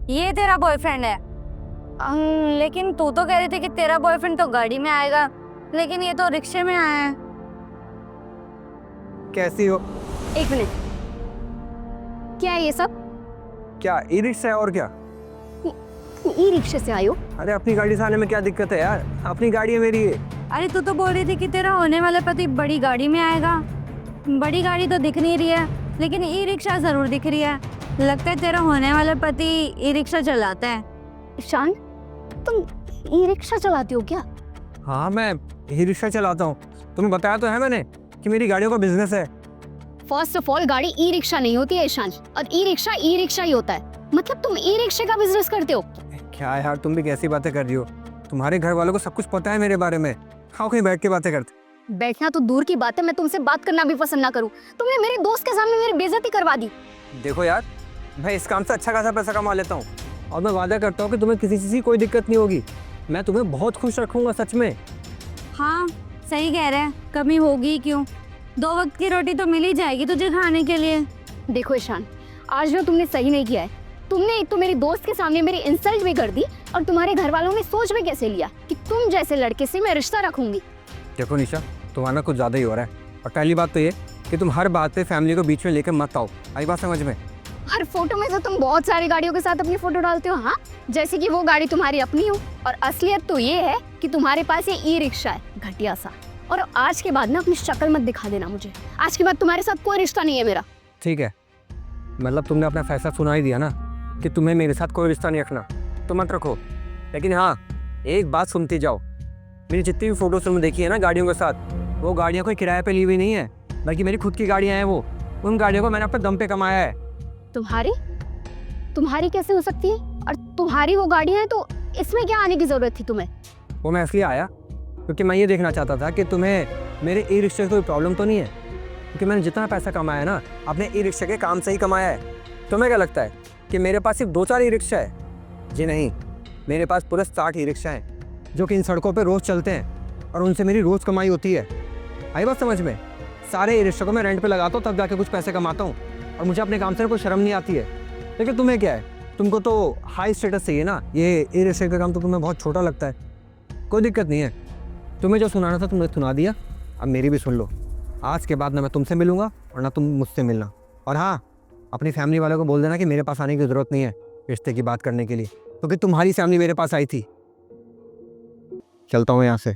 ये तेरा बॉयफ्रेंड है? लेकिन तू तो कह रही थी कि तेरा बॉयफ्रेंड तो गाड़ी में आएगा, लेकिन ये तो रिक्शे में आया है। कैसी हो? एक मिनट, क्या है ये सब? क्या ई रिक्शा है और क्या? ई रिक्शे से आयो? अरे अपनी गाड़ी से आने में क्या दिक्कत है यार, अपनी गाड़ी है मेरी है। अरे तू तो बोल रही थी कि तेरा होने वाला पति बड़ी गाड़ी में आएगा। बड़ी गाड़ी तो दिख नहीं रही है, लेकिन ई रिक्शा जरूर दिख रही है। लगता है तेरा होने वाला पति ई रिक्शा चलाता है। ईशान, तुम ई रिक्शा चलाती हो क्या? हाँ मैं ई रिक्शा चलाता हूँ। तुम्हें बताया तो है मैंने कि मेरी गाड़ियों का बिजनेस है। फर्स्ट ऑफ ऑल गाड़ी ई रिक्शा नहीं होती है ईशान, और ई रिक्शा ही होता है। मतलब तुम ई रिक्शे का बिजनेस करते हो? क्या यार, तुम भी कैसी बातें कर रही हो? तुम्हारे घर वालों को सब कुछ पता है मेरे बारे में। खाओ कहीं बैठ के बातें करते। बैठना तो दूर की बात है, मैं तुमसे बात करना भी पसंद ना करूं। तुमने मेरे दोस्त के सामने मेरी बेइज्जती करवा दी। देखो यार, मैं इस काम से अच्छा खासा पैसा कमा लेता हूँ और मैं वादा करता हूँ कि तुम्हें किसी चीज़ की कोई दिक्कत नहीं होगी। मैं तुम्हें बहुत खुश रखूंगा सच में। हाँ सही कह रहे हैं, कमी होगी क्यों? 2 वक्त की रोटी तो मिल ही जाएगी तुझे खाने के लिए। देखो ईशान, आज ना तुमने सही नहीं किया है। तुमने एक तो मेरी दोस्त के सामने मेरी इंसल्ट भी कर दी, और तुम्हारे घर वालों ने सोच भी कैसे लिया कि तुम जैसे लड़के से मैं रिश्ता रखूंगी। देखो निशा, तुम्हारा कुछ ज़्यादा ही हो रहा है। और पहली बात तो ये कि तुम हर बात पे फैमिली को बीच में लेकर मत आओ। आई बात समझ में? हर फोटो में तो तुम बहुत सारी गाड़ियों के साथ अपनी फोटो डालते हो, हाँ, जैसे कि वो गाड़ी तुम्हारी अपनी हो। और असलियत तो ये है कि तुम्हारे पास ये ई रिक्शा है, घटिया सा। और आज के बाद ना अपनी शक्ल मत दिखा देना मुझे। आज के बाद तुम्हारे साथ कोई रिश्ता नहीं है मेरा। ठीक है, मतलब तुमने अपना फैसला सुना ही दिया ना कि तुम्हें मेरे साथ कोई रिश्ता नहीं रखना, तो मत रखो। लेकिन हाँ, एक बात सुनती जाओ। मेरी जितनी भी फोटोज तुमने देखी है ना गाड़ियों के साथ, वो गाड़ियाँ कोई किराए पे ली हुई नहीं है, बल्कि मेरी खुद की गाड़ियाँ हैं। वो उन गाड़ियों को मैंने अपने दम पे कमाया है। तुम्हारी कैसे हो सकती है? और तुम्हारी वो गाड़ियां हैं, तो इसमें क्या आने की जरूरत थी तुम्हें? वो मैं इसलिए आया क्योंकि मैं ये देखना चाहता था कि तुम्हें मेरे ई रिक्शे से कोई प्रॉब्लम तो नहीं है। क्योंकि मैंने जितना पैसा कमाया ना, अपने ई रिक्शे के काम से ही कमाया है। तुम्हें क्या लगता है कि मेरे पास सिर्फ 2-4 ई रिक्शा है? जी नहीं, मेरे पास पूरे 60 ई रिक्शा हैं जो कि इन सड़कों पर रोज़ चलते हैं और उनसे मेरी रोज़ कमाई होती है। आई बात समझ में? सारे ई रिक्शा को मैं रेंट पे लगाता हूँ, तब जाके कुछ पैसे कमाता हूँ, और मुझे अपने काम से कोई शर्म नहीं आती है। लेकिन तुम्हें क्या है, तुमको तो हाई स्टेटस चाहिए ना। ये ई रिक्शे का काम तो तुम्हें बहुत छोटा लगता है। कोई दिक्कत नहीं है, तुम्हें जो सुनाना था तुमने सुना दिया, अब मेरी भी सुन लो। आज के बाद ना मैं तुमसे मिलूंगा और ना तुम मुझसे मिलना। और हाँ, अपनी फैमिली वालों को बोल देना कि मेरे पास आने की ज़रूरत नहीं है रिश्ते की बात करने के लिए, क्योंकि तुम्हारी फैमिली मेरे पास आई थी। चलता हूँ यहाँ से।